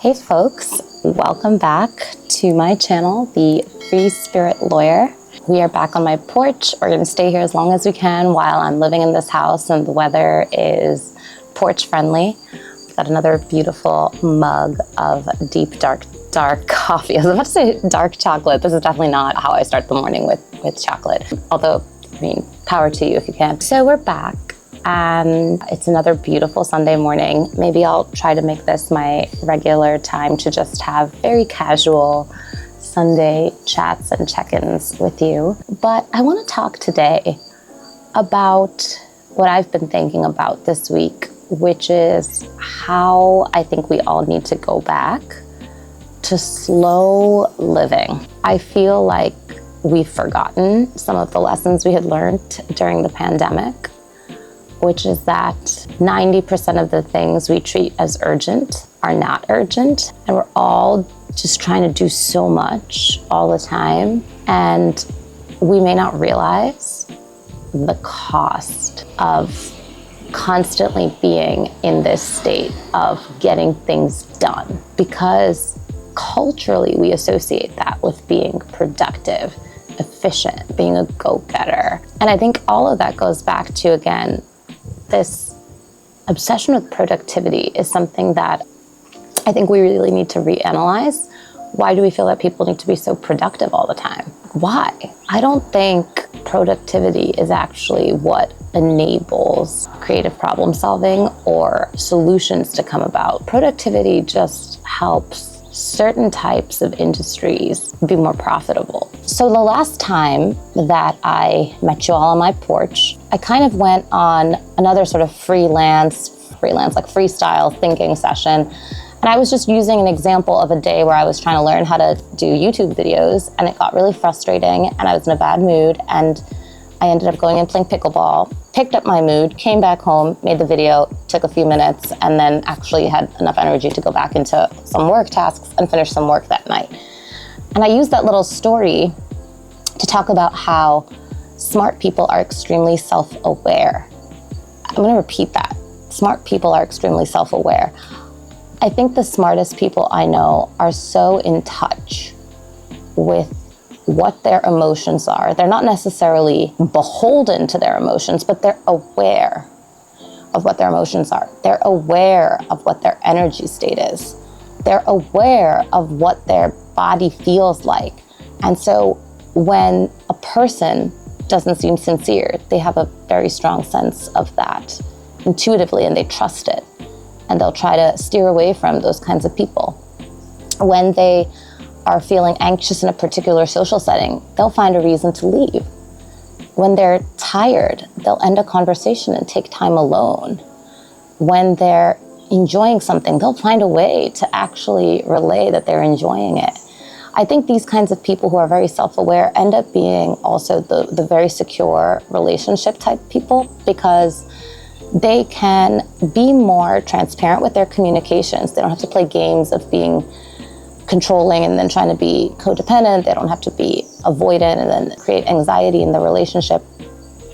Hey folks, welcome back to my channel, The Free Spirit Lawyer. We are back on my porch. We're gonna stay here as long as we can while I'm living in this house and the weather is porch friendly. I've got another beautiful mug of deep, dark coffee. I was about to say dark chocolate. This is definitely not how I start the morning with chocolate. Although, I mean, power to you if you can. So we're back. And it's another beautiful Sunday morning. Maybe I'll try to make this my regular time to just have very casual Sunday chats and check-ins with you. But I want to talk today about what I've been thinking about this week, which is how I think we all need to go back to slow living. I feel like we've forgotten some of the lessons we had learned during the pandemic, which is that 90% of the things we treat as urgent are not urgent. And we're all just trying to do so much all the time. And we may not realize the cost of constantly being in this state of getting things done. Because culturally, we associate that with being productive, efficient, being a go-getter. And I think all of that goes back to, again, this obsession with productivity is something that I think we really need to reanalyze. Why do we feel that people need to be so productive all the time? Why? I don't think productivity is actually what enables creative problem solving or solutions to come about. Productivity just helps certain types of industries be more profitable. So the last time that I met you all on my porch, I kind of went on another sort of freelance, like freestyle thinking session. And I was just using an example of a day where I was trying to learn how to do YouTube videos, and it got really frustrating and I was in a bad mood, and I ended up going and playing pickleball, picked up my mood, came back home, made the video, took a few minutes, and then actually had enough energy to go back into some work tasks and finish some work that night. And I used that little story to talk about how smart people are extremely self-aware. I'm going to repeat that. Smart people are extremely self-aware. I think the smartest people I know are so in touch with what their emotions are. They're not necessarily beholden to their emotions, but they're aware of what their emotions are. They're aware of what their energy state is. They're aware of what their body feels like. And so when a person doesn't seem sincere, they have a very strong sense of that intuitively, and they trust it. And they'll try to steer away from those kinds of people. When they are feeling anxious in a particular social setting, they'll find a reason to leave. When they're tired, they'll end a conversation and take time alone. When they're enjoying something, they'll find a way to actually relay that they're enjoying it. I think these kinds of people who are very self-aware end up being also the very secure relationship type people, because they can be more transparent with their communications. They don't have to play games of being controlling and then trying to be codependent. They don't have to be avoidant and then create anxiety in the relationship,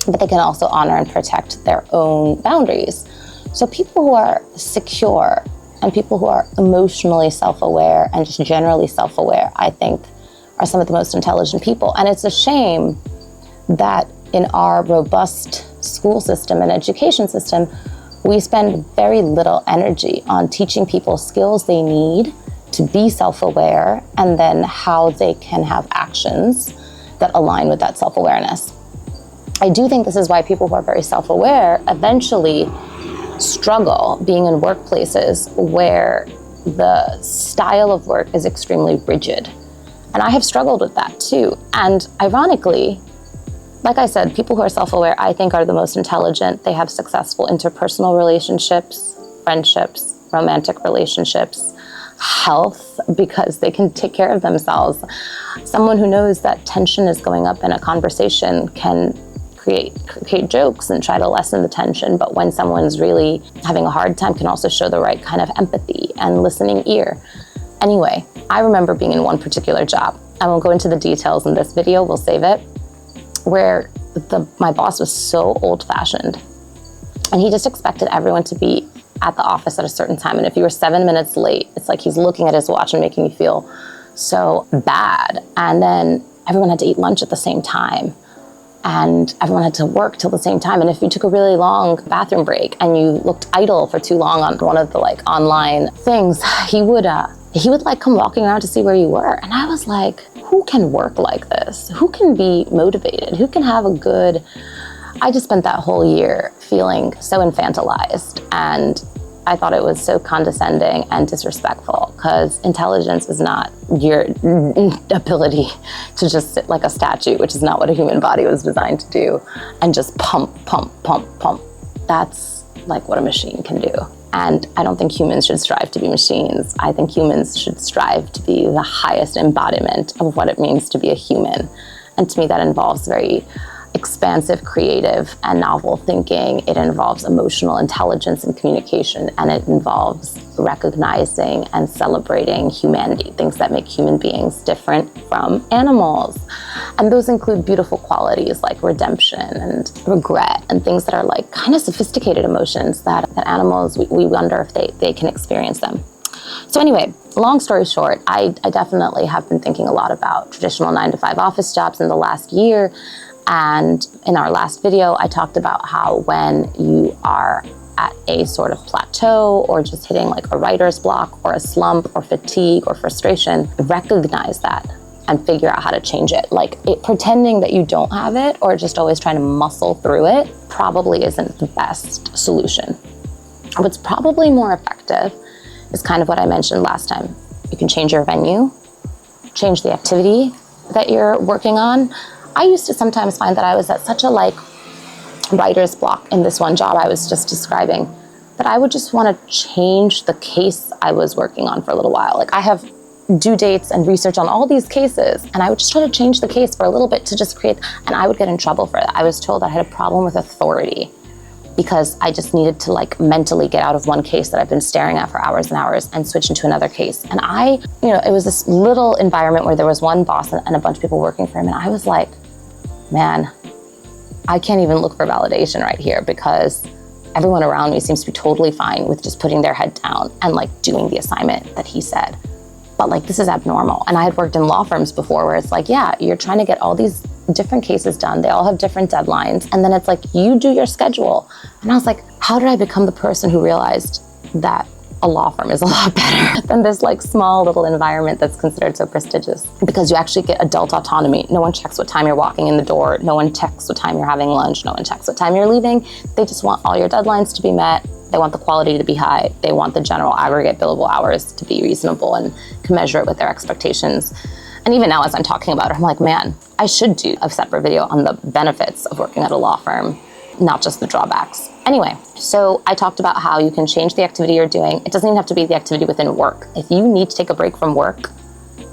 but they can also honor and protect their own boundaries. So people who are secure and people who are emotionally self-aware and just generally self-aware, I think, are some of the most intelligent people. And it's a shame that in our robust school system and education system, we spend very little energy on teaching people skills they need to be self-aware, and then how they can have actions that align with that self-awareness. I do think this is why people who are very self-aware eventually struggle being in workplaces where the style of work is extremely rigid. And I have struggled with that too. And ironically, like I said, people who are self-aware, I think, are the most intelligent. They have successful interpersonal relationships, friendships, romantic relationships, health, because they can take care of themselves. Someone who knows that tension is going up in a conversation can create jokes and try to lessen the tension, but when someone's really having a hard time, can also show the right kind of empathy and listening ear. Anyway, I remember being in one particular job. I won't go into the details in this video, we'll save it, where my boss was so old-fashioned, and he just expected everyone to be at the office at a certain time. And if you were 7 minutes late, it's like he's looking at his watch and making you feel so bad. And then everyone had to eat lunch at the same time. And everyone had to work till the same time. And if you took a really long bathroom break and you looked idle for too long on one of the like online things, he would like come walking around to see where you were. And I was like, who can work like this? Who can be motivated? Who can have a good... I just spent that whole year feeling so infantilized, and I thought it was so condescending and disrespectful, because intelligence is not your ability to just sit like a statue, which is not what a human body was designed to do, and just pump, pump, pump, pump. That's like what a machine can do. And I don't think humans should strive to be machines. I think humans should strive to be the highest embodiment of what it means to be a human. And to me, that involves very expansive, creative, and novel thinking. It involves emotional intelligence and communication, and it involves recognizing and celebrating humanity, things that make human beings different from animals. And those include beautiful qualities like redemption and regret, and things that are like kind of sophisticated emotions that animals, we wonder if they can experience them. So anyway, long story short, I definitely have been thinking a lot about traditional 9-to-5 office jobs in the last year. And in our last video, I talked about how when you are at a sort of plateau or just hitting like a writer's block or a slump or fatigue or frustration, recognize that and figure out how to change it. Like pretending that you don't have it or just always trying to muscle through it probably isn't the best solution. What's probably more effective is kind of what I mentioned last time. You can change your venue, change the activity that you're working on. I used to sometimes find that I was at such a like writer's block in this one job I was just describing that I would just want to change the case I was working on for a little while. Like I have due dates and research on all these cases, and I would just try to change the case for a little bit to just create, and I would get in trouble for that. I was told I had a problem with authority because I just needed to like mentally get out of one case that I've been staring at for hours and hours and switch into another case. And it was this little environment where there was one boss and a bunch of people working for him. And I was like, man, I can't even look for validation right here, because everyone around me seems to be totally fine with just putting their head down and like doing the assignment that he said. But like, this is abnormal. And I had worked in law firms before where it's like, yeah, you're trying to get all these different cases done. They all have different deadlines. And then it's like, you do your schedule. And I was like, how did I become the person who realized that a law firm is a lot better than this like small little environment that's considered so prestigious? Because you actually get adult autonomy. No one checks what time you're walking in the door. No one checks what time you're having lunch. No one checks what time you're leaving. They just want all your deadlines to be met. They want the quality to be high. They want the general aggregate billable hours to be reasonable and commensurate with their expectations. And even now, as I'm talking about it, I'm like, man, I should do a separate video on the benefits of working at a law firm, not just the drawbacks. Anyway, so I talked about how you can change the activity you're doing. It doesn't even have to be the activity within work. If you need to take a break from work,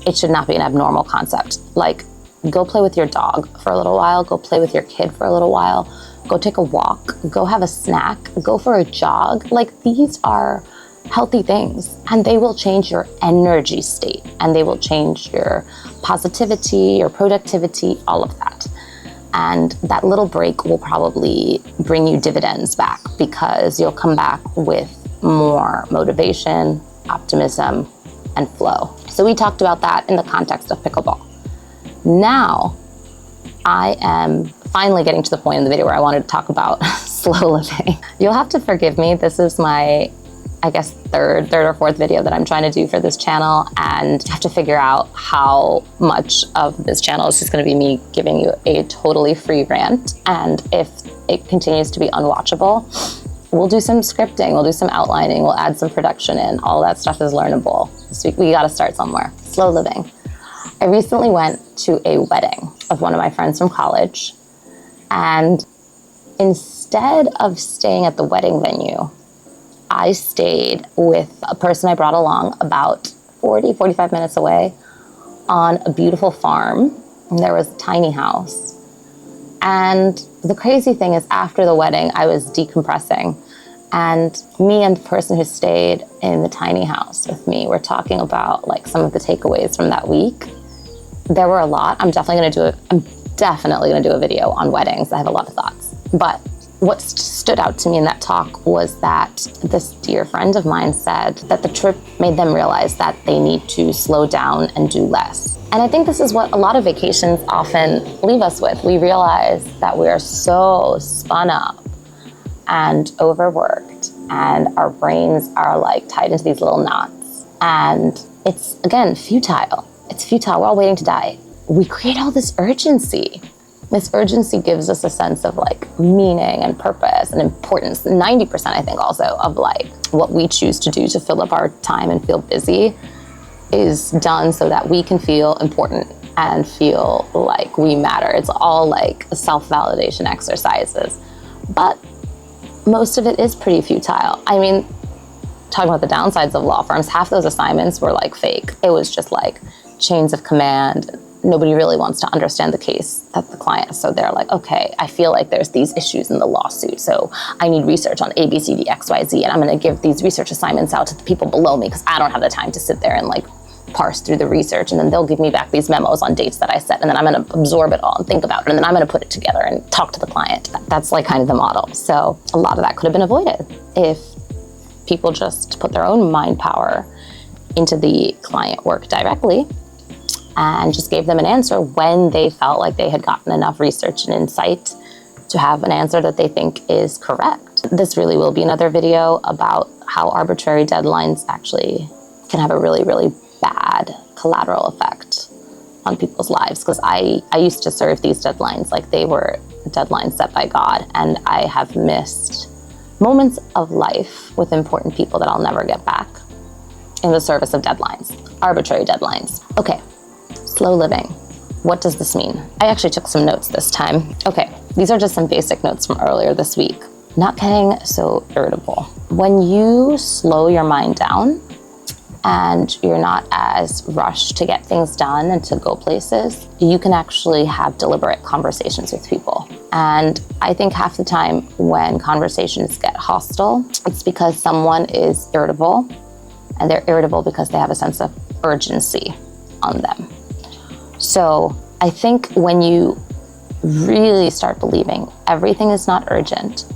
it should not be an abnormal concept. Like, go play with your dog for a little while, go play with your kid for a little while, go take a walk, go have a snack, go for a jog. Like, these are healthy things, and they will change your energy state, and they will change your positivity, your productivity, all of that. And that little break will probably bring you dividends back, because you'll come back with more motivation, optimism, and flow. So we talked about that in the context of pickleball. Now, I am finally getting to the point in the video where I wanted to talk about slow living. You'll have to forgive me. This is my, I guess, third or fourth video that I'm trying to do for this channel, and I have to figure out how much of this channel is just going to be me giving you a totally free rant. And if it continues to be unwatchable, we'll do some scripting, we'll do some outlining, we'll add some production in. All that stuff is learnable. So we got to start somewhere. Slow living. I recently went to a wedding of one of my friends from college, and instead of staying at the wedding venue, I stayed with a person I brought along about 45 minutes away on a beautiful farm. And there was a tiny house. And the crazy thing is, after the wedding, I was decompressing. And me and the person who stayed in the tiny house with me were talking about like some of the takeaways from that week. There were a lot. I'm definitely gonna do a video on weddings. I have a lot of thoughts. But what stood out to me in that talk was that this dear friend of mine said that the trip made them realize that they need to slow down and do less. And I think this is what a lot of vacations often leave us with. We realize that we are so spun up and overworked, and our brains are like tied into these little knots. And it's, again, futile. It's futile. We're all waiting to die. We create all this urgency. This urgency gives us a sense of like meaning and purpose and importance. 90%, I think, also of like what we choose to do to fill up our time and feel busy is done so that we can feel important and feel like we matter. It's all like self-validation exercises. But most of it is pretty futile. I mean, talking about the downsides of law firms, half those assignments were like fake. It was just like chains of command. Nobody really wants to understand the case that the client, so they're like, okay, I feel like there's these issues in the lawsuit, so I need research on A, B, C, D, X, Y, Z, and I'm gonna give these research assignments out to the people below me because I don't have the time to sit there and like parse through the research, and then they'll give me back these memos on dates that I set, and then I'm gonna absorb it all and think about it, and then I'm gonna put it together and talk to the client. That's like kind of the model. So a lot of that could have been avoided if people just put their own mind power into the client work directly and just gave them an answer when they felt like they had gotten enough research and insight to have an answer that they think is correct. This really will be another video about how arbitrary deadlines actually can have a really, really bad collateral effect on people's lives. Because I used to serve these deadlines like they were deadlines set by God, and I have missed moments of life with important people that I'll never get back in the service of deadlines, arbitrary deadlines. Okay. Slow living. What does this mean? I actually took some notes this time. Okay, these are just some basic notes from earlier this week. Not getting so irritable. When you slow your mind down and you're not as rushed to get things done and to go places, you can actually have deliberate conversations with people. And I think half the time when conversations get hostile, it's because someone is irritable, and they're irritable because they have a sense of urgency on them. So I think when you really start believing everything is not urgent,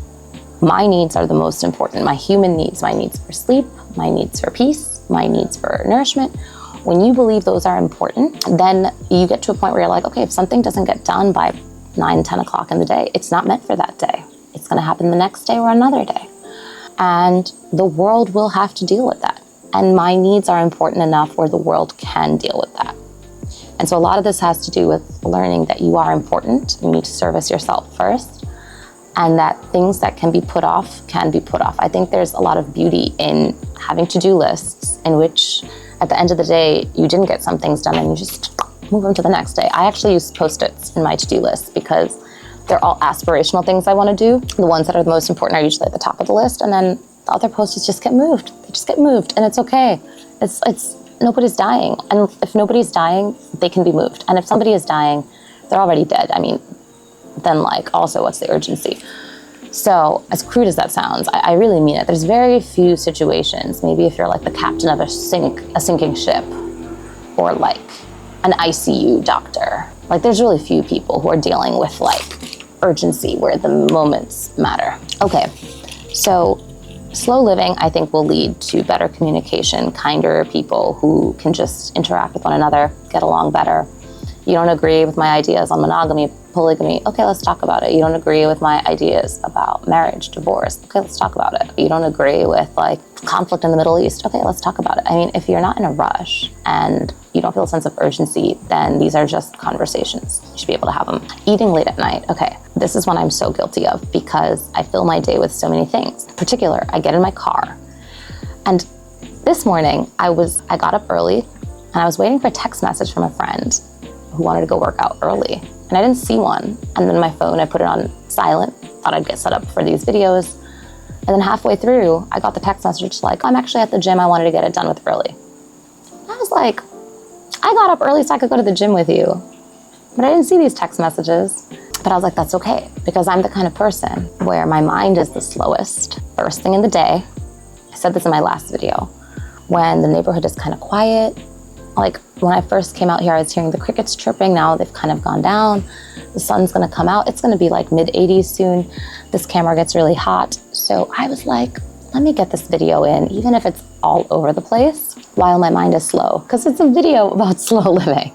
my needs are the most important, my human needs, my needs for sleep, my needs for peace, my needs for nourishment. When you believe those are important, then you get to a point where you're like, okay, if something doesn't get done by 9, 10 o'clock in the day, it's not meant for that day. It's gonna happen the next day or another day. And the world will have to deal with that. And my needs are important enough where the world can deal with that. And so a lot of this has to do with learning that you are important. You need to service yourself first, and that things that can be put off can be put off. I think there's a lot of beauty in having to-do lists in which at the end of the day, you didn't get some things done and you just move them to the next day. I actually use Post-its in my to-do list because they're all aspirational things I want to do. The ones that are the most important are usually at the top of the list, and then the other Post-its just get moved. They just get moved, and it's okay. It's nobody's dying. And if nobody's dying, they can be moved. And if somebody is dying, they're already dead. I mean, then like also what's the urgency? So as crude as that sounds, I really mean it. There's very few situations, maybe if you're like the captain of a sinking ship, or like an ICU doctor. Like there's really few people who are dealing with like urgency where the moments matter. Okay, so slow living, I think, will lead to better communication, kinder people who can just interact with one another, get along better. You don't agree with my ideas on monogamy, polygamy, okay, let's talk about it. You don't agree with my ideas about marriage, divorce, okay, let's talk about it. You don't agree with like conflict in the Middle East, okay, let's talk about it. I mean, if you're not in a rush and you don't feel a sense of urgency, then these are just conversations. You should be able to have them. Eating late at night, okay, this is one I'm so guilty of because I fill my day with so many things. In particular, I get in my car, and this morning I got up early and I was waiting for a text message from a friend who wanted to go work out early, and I didn't see one. And then my phone, I put it on silent, thought I'd get set up for these videos. And then halfway through, I got the text message like, I'm actually at the gym, I wanted to get it done with early. I was like, I got up early so I could go to the gym with you. But I didn't see these text messages. But I was like, that's okay, because I'm the kind of person where my mind is the slowest first thing in the day. I said this in my last video. When the neighborhood is kind of quiet, Like when I first came out here, I was hearing the crickets chirping. Now they've kind of gone down. The sun's gonna come out. It's gonna be like mid-80s soon. This camera gets really hot. So I was like, let me get this video in, even if it's all over the place, while my mind is slow, because it's a video about slow living.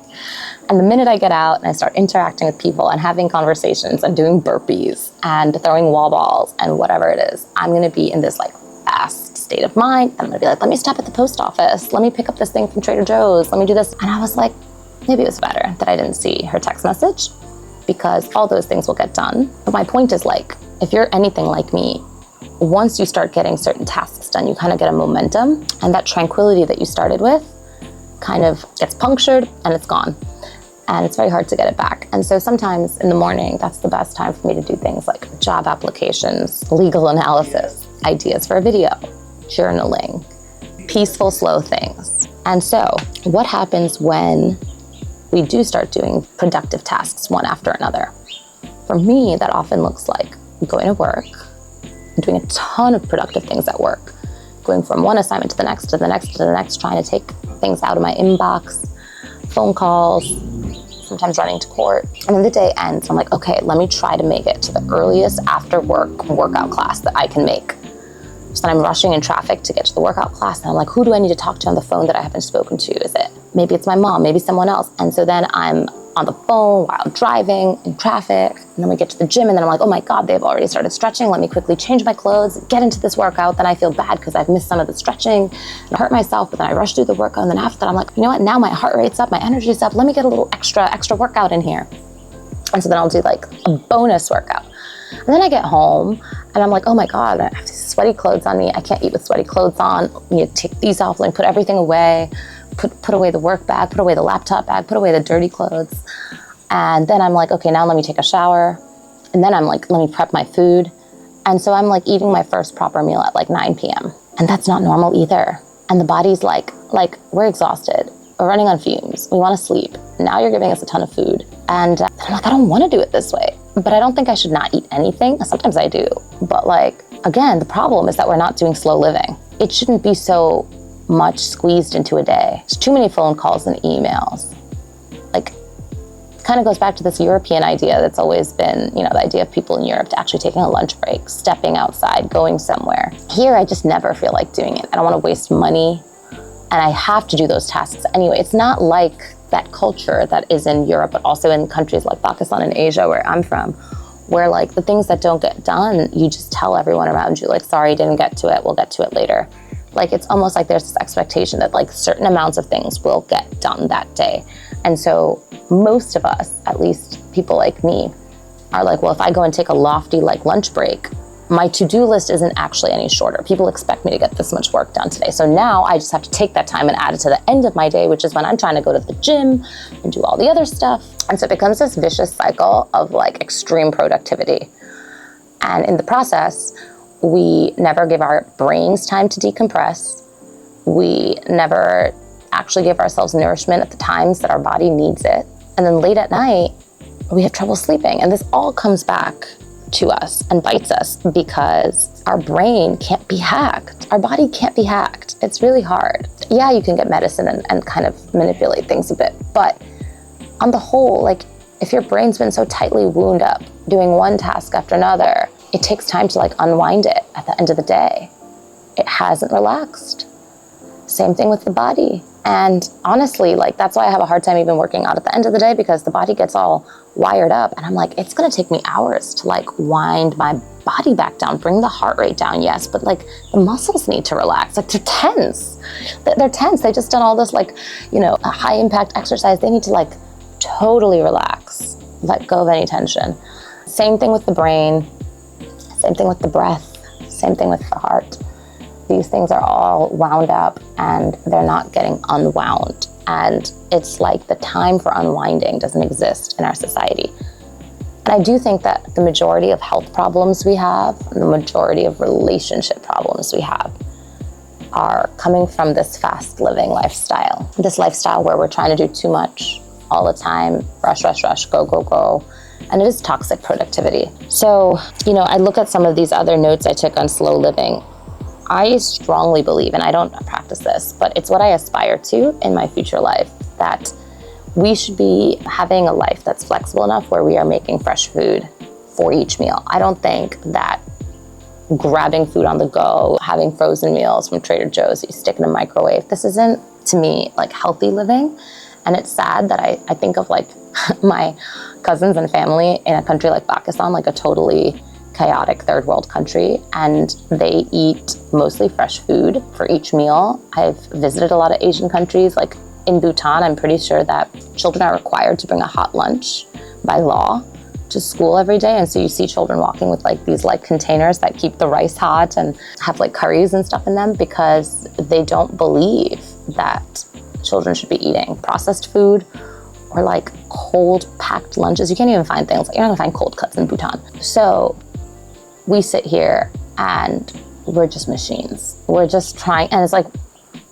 And the minute I get out and I start interacting with people and having conversations and doing burpees and throwing wall balls and whatever it is, I'm gonna be in this like fast state of mind. I'm gonna be like, let me stop at the post office. Let me pick up this thing from Trader Joe's. Let me do this. And I was like, maybe it was better that I didn't see her text message, because all those things will get done. But my point is, like, if you're anything like me, once you start getting certain tasks done, you kind of get a momentum, and that tranquility that you started with kind of gets punctured and it's gone. And it's very hard to get it back. And so sometimes in the morning, that's the best time for me to do things like job applications, legal analysis, ideas for a video, journaling, peaceful, slow things. And so what happens when we do start doing productive tasks one after another? For me, that often looks like going to work, doing a ton of productive things at work, going from one assignment to the next, to the next, to the next, trying to take things out of my inbox, phone calls, sometimes running to court. And then the day ends, I'm like, okay, let me try to make it to the earliest after work workout class that I can make. So then I'm rushing in traffic to get to the workout class, and I'm like, who do I need to talk to on the phone that I haven't spoken to? Is it, maybe it's my mom, maybe someone else. And so then I'm on the phone while driving in traffic, and then we get to the gym, and then I'm like, oh my God, they've already started stretching. Let me quickly change my clothes, get into this workout. Then I feel bad because I've missed some of the stretching and hurt myself, but then I rush through the workout, and then after that, I'm like, you know what, now my heart rate's up, my energy's up, let me get a little extra workout in here. And so then I'll do like a bonus workout. And then I get home, and I'm like, oh my God, I have these sweaty clothes on me. I can't eat with sweaty clothes on. I need to take these off, like put everything away, put away the work bag, put away the laptop bag, put away the dirty clothes. And then I'm like, okay, now let me take a shower. And then I'm like, let me prep my food. And so I'm like eating my first proper meal at like 9 p.m. And that's not normal either. And the body's like, we're exhausted. We're running on fumes. We want to sleep. Now you're giving us a ton of food. And I'm like, I don't want to do it this way. But I don't think I should not eat anything. Sometimes I do. But like, again, the problem is that we're not doing slow living. It shouldn't be so much squeezed into a day. There's too many phone calls and emails. Like, kind of goes back to this European idea that's always been, you know, the idea of people in Europe to actually taking a lunch break, stepping outside, going somewhere. Here, I just never feel like doing it. I don't want to waste money, and I have to do those tasks anyway. It's not like that culture that is in Europe, but also in countries like Pakistan and Asia, where I'm from, where like the things that don't get done, you just tell everyone around you, like, sorry, didn't get to it, we'll get to it later. Like, it's almost like there's this expectation that like certain amounts of things will get done that day. And so most of us, at least people like me, are like, well, if I go and take a lofty like lunch break, my to-do list isn't actually any shorter. People expect me to get this much work done today. So now I just have to take that time and add it to the end of my day, which is when I'm trying to go to the gym and do all the other stuff. And so it becomes this vicious cycle of like extreme productivity. And in the process, we never give our brains time to decompress. We never actually give ourselves nourishment at the times that our body needs it. And then late at night, we have trouble sleeping. And this all comes back to us and bites us because our brain can't be hacked. Our body can't be hacked. It's really hard. Yeah, you can get medicine and kind of manipulate things a bit. But on the whole, like, if your brain's been so tightly wound up doing one task after another, it takes time to like unwind it at the end of the day. It hasn't relaxed. Same thing with the body. And honestly, like, that's why I have a hard time even working out at the end of the day, because the body gets all wired up. And I'm like, it's gonna take me hours to like wind my body back down, bring the heart rate down, yes, but like the muscles need to relax. Like, they're tense. They're tense. They just done all this like, you know, a high impact exercise. They need to like totally relax, let go of any tension. Same thing with the brain, same thing with the breath, same thing with the heart. These things are all wound up and they're not getting unwound. And it's like the time for unwinding doesn't exist in our society. And I do think that the majority of health problems we have, and the majority of relationship problems we have, are coming from this fast living lifestyle. This lifestyle where we're trying to do too much all the time, rush, rush, rush, go, go, go. And it is toxic productivity. So, you know, I look at some of these other notes I took on slow living. I strongly believe, and I don't practice this, but it's what I aspire to in my future life, that we should be having a life that's flexible enough where we are making fresh food for each meal. I don't think that grabbing food on the go, having frozen meals from Trader Joe's that you stick in a microwave, this isn't, to me, like healthy living. And it's sad that I think of like my cousins and family in a country like Pakistan, like a totally chaotic third world country, and they eat mostly fresh food for each meal. I've visited a lot of Asian countries, like in Bhutan, I'm pretty sure that children are required to bring a hot lunch by law to school every day. And so you see children walking with like these like containers that keep the rice hot and have like curries and stuff in them, because they don't believe that children should be eating processed food or like cold packed lunches. You can't even find things, like you're not gonna find cold cuts in Bhutan. So we sit here and we're just machines. We're just trying, and it's like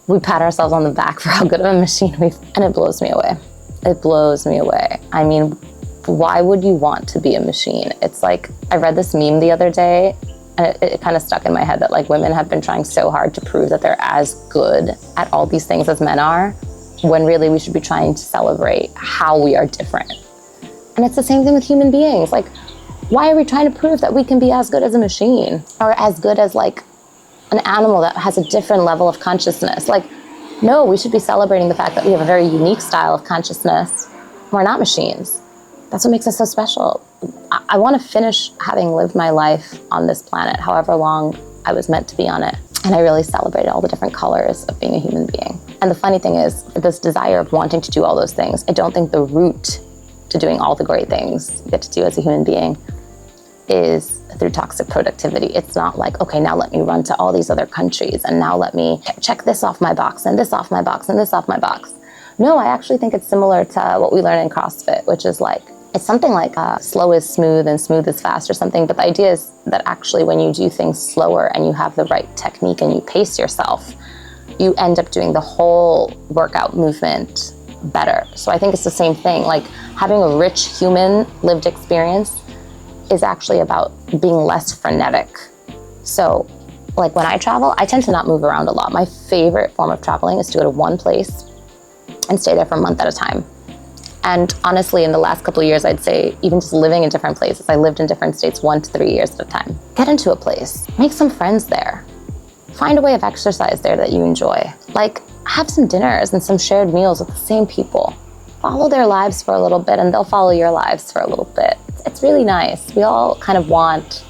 we pat ourselves on the back for how good of a machine and it blows me away. It blows me away. I mean, why would you want to be a machine? It's like, I read this meme the other day, and it kind of stuck in my head that like women have been trying so hard to prove that they're as good at all these things as men are, when really we should be trying to celebrate how we are different. And it's the same thing with human beings. Like, why are we trying to prove that we can be as good as a machine, or as good as like an animal that has a different level of consciousness? Like, no, we should be celebrating the fact that we have a very unique style of consciousness. We're not machines. That's what makes us so special. I want to finish having lived my life on this planet, however long I was meant to be on it. And I really celebrated all the different colors of being a human being. And the funny thing is, this desire of wanting to do all those things, I don't think the route to doing all the great things you get to do as a human being is through toxic productivity. It's not like, okay, now let me run to all these other countries and now let me check this off my box and this off my box and this off my box. No, I actually think it's similar to what we learn in CrossFit, which is like, it's something like slow is smooth and smooth is fast or something. But the idea is that actually when you do things slower and you have the right technique and you pace yourself, you end up doing the whole workout movement better. So I think it's the same thing. Like, having a rich human lived experience is actually about being less frenetic. So like when I travel, I tend to not move around a lot. My favorite form of traveling is to go to one place and stay there for a month at a time. And honestly, in the last couple of years, I'd say even just living in different places, I lived in different states 1 to 3 years at a time. Get into a place, make some friends there. Find a way of exercise there that you enjoy. Like, have some dinners and some shared meals with the same people. Follow their lives for a little bit and they'll follow your lives for a little bit. It's really nice. We all kind of want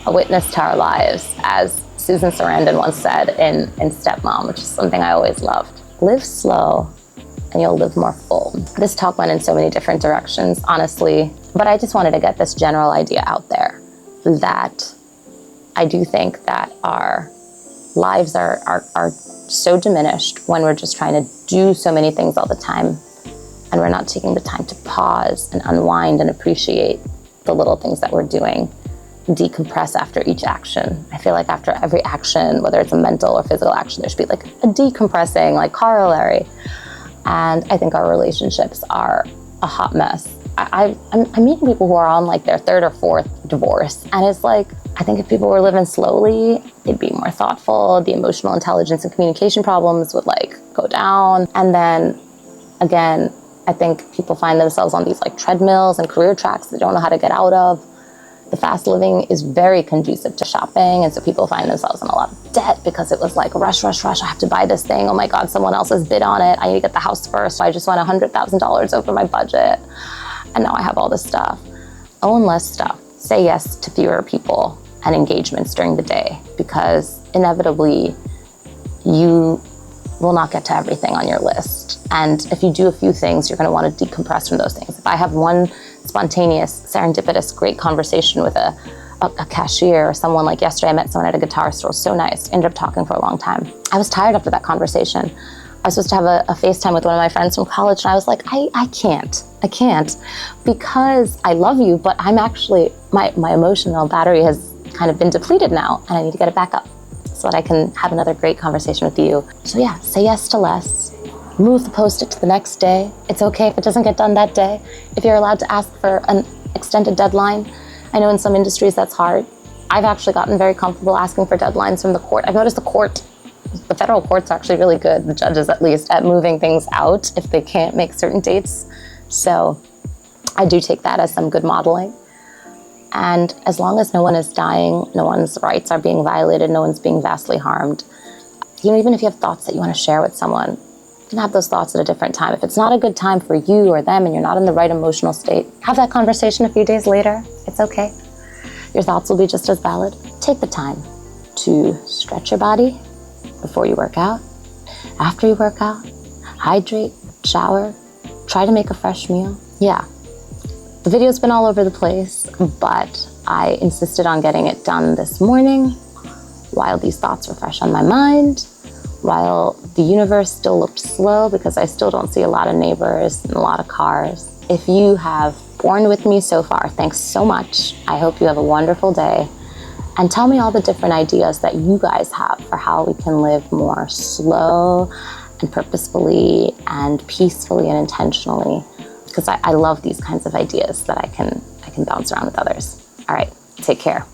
a witness to our lives, as Susan Sarandon once said in Stepmom, which is something I always loved. Live slow and you'll live more full. This talk went in so many different directions, honestly, but I just wanted to get this general idea out there that I do think that our lives are so diminished when we're just trying to do so many things all the time, and we're not taking the time to pause and unwind and appreciate the little things that we're doing, decompress after each action. I feel like after every action, whether it's a mental or physical action, there should be like a decompressing, like corollary. And I think our relationships are a hot mess. I'm meeting people who are on like their 3rd or 4th divorce. And it's like, I think if people were living slowly, they'd be more thoughtful. The emotional intelligence and communication problems would like go down. And then again, I think people find themselves on these like treadmills and career tracks they don't know how to get out of. The fast living is very conducive to shopping. And so people find themselves in a lot of debt because it was like, rush, rush, rush. I have to buy this thing. Oh my God, someone else has bid on it. I need to get the house first. So I just went $100,000 over my budget. And now I have all this stuff. Own less stuff. Say yes to fewer people and engagements during the day, because inevitably you will not get to everything on your list. And if you do a few things, you're going to want to decompress from those things. If I have one spontaneous, serendipitous, great conversation with a cashier or someone, like yesterday I met someone at a guitar store, so nice, ended up talking for a long time. I was tired after that conversation. I was supposed to have a FaceTime with one of my friends from college, and I was like, I can't, because I love you, but I'm actually, my emotional battery has kind of been depleted now, and I need to get it back up so that I can have another great conversation with you. So yeah, say yes to less. Move the Post-it to the next day. It's okay if it doesn't get done that day. If you're allowed to ask for an extended deadline, I know in some industries that's hard. I've actually gotten very comfortable asking for deadlines from the court. I've noticed the federal court's actually really good, the judges at least, at moving things out if they can't make certain dates. So I do take that as some good modeling. And as long as no one is dying, no one's rights are being violated, no one's being vastly harmed, even if you have thoughts that you want to share with someone, you can have those thoughts at a different time. If it's not a good time for you or them and you're not in the right emotional state, have that conversation a few days later. It's okay. Your thoughts will be just as valid. Take the time to stretch your body before you work out, after you work out, hydrate, shower, try to make a fresh meal. Yeah, the video's been all over the place, but I insisted on getting it done this morning while these thoughts were fresh on my mind, while the universe still looked slow because I still don't see a lot of neighbors and a lot of cars. If you have borne with me so far, thanks so much. I hope you have a wonderful day. And tell me all the different ideas that you guys have for how we can live more slow and purposefully and peacefully and intentionally. Because I love these kinds of ideas that I can bounce around with others. All right, take care.